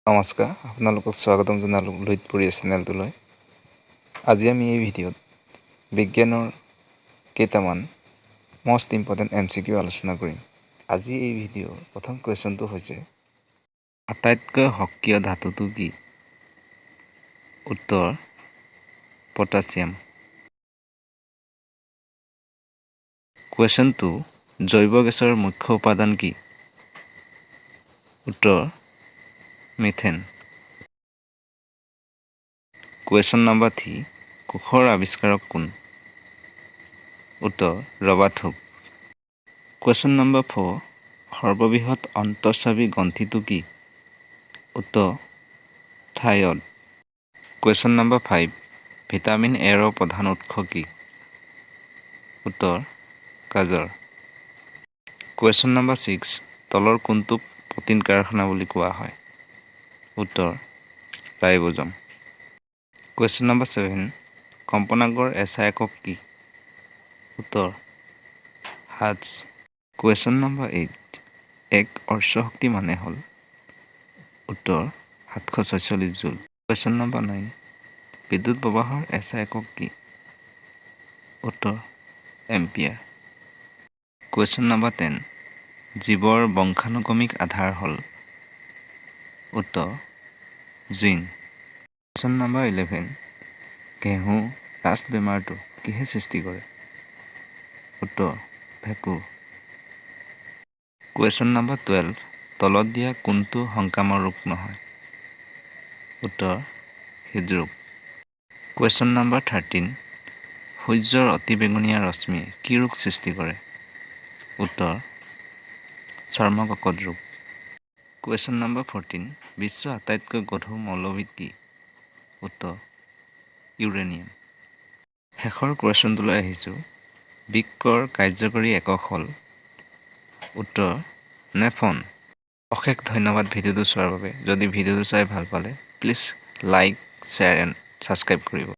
নমস্কাৰ, আপোনালোকক স্বাগতম জনালোঁ লুইতপৰীয়া চেনেলটোলৈ। আজি আমি এই ভিডিঅ'ত বিজ্ঞানৰ কেইটামান মষ্ট ইম্পৰ্টেণ্ট MCQ আলোচনা কৰিম। আজি এই ভিডিঅ'ৰ প্ৰথম কুৱেশ্যনটো হৈছে, আটাইতকৈ সক্ৰিয় ধাতুটো কি? উত্তৰ পটাছিয়াম। কুৱেশ্যন 2, জৈৱ গেছৰ মুখ্য উপাদান কি? উত্তৰ মিথেন। কুৱেশ্যন নম্বৰ 3, কোষৰ আৱিষ্কাৰক কোন? উত্তৰ ৰবাৰ্ট হুক। কুৱেশ্যন নম্বৰ 4, সৰ্ববৃহৎ অন্তঃস্ৰাৱী গ্ৰন্থিটো কি? উত্তৰ থাইৰয়ড। কুৱেশ্যন নম্বৰ 5, ভিটামিন এৰ প্ৰধান উৎস কি? উত্তৰ গাজৰ। কুৱেশ্যন নম্বৰ 6, তলৰ কোনটোক প্ৰ'টিন কাৰখানা বুলি কোৱা হয়? উত্তৰ ৰাইব'জম। কুৱেশ্যন নম্বৰ 7, কম্পনাংকৰ SI একক কি? উত্তৰ হাৰ্টজ। কুৱেশ্যন নম্বৰ 8, এক অশ্ব শক্তি মানে হ'ল? উত্তৰ 746 জুল। কুৱেশ্যন নম্বৰ 9, বিদ্যুৎ প্ৰবাহৰ SI একক কি? উত্তৰ এম্পিয়াৰ। কুৱেশ্যন নম্বৰ 10, জীৱৰ বংশানুক্ৰমিক আধাৰ হ'ল? উত্তৰ জিন। কুৱেশ্যন নম্বৰ 11, ঘেঁহু ৰাষ্ট বেমাৰটো কিহে সৃষ্টি কৰে? উত্তৰ ভেঁকুৰ। কুৱেশ্যন নম্বৰ 12, তলত দিয়া কোনটো সংক্ৰামক ৰোগ নহয়? উত্তৰ হৃদৰোগ। কুৱেশ্যন নম্বৰ 13, সূৰ্যৰ অতিবেঙুনীয়া ৰশ্মিয়ে কি ৰোগ সৃষ্টি কৰে? উত্তৰ চৰ্মকৰ্কট ৰোগ। কুৱেশ্যন নম্বৰ 14, বিশ্বৰ আটাইতকৈ গধুৰ মৌলবিদ কি? উত্তৰ ইউৰেনিয়াম। শেষৰ কুৱেশ্যনটোলৈ আহিছোঁ, বৃক্কৰ কাৰ্যকৰী একক হ'ল? উত্তৰ নেফ্ৰন। অশেষ ধন্যবাদ ভিডিঅ'টো চোৱাৰ বাবে। যদি ভিডিঅ'টো চাই ভাল পালে please like, share and subscribe কৰিব।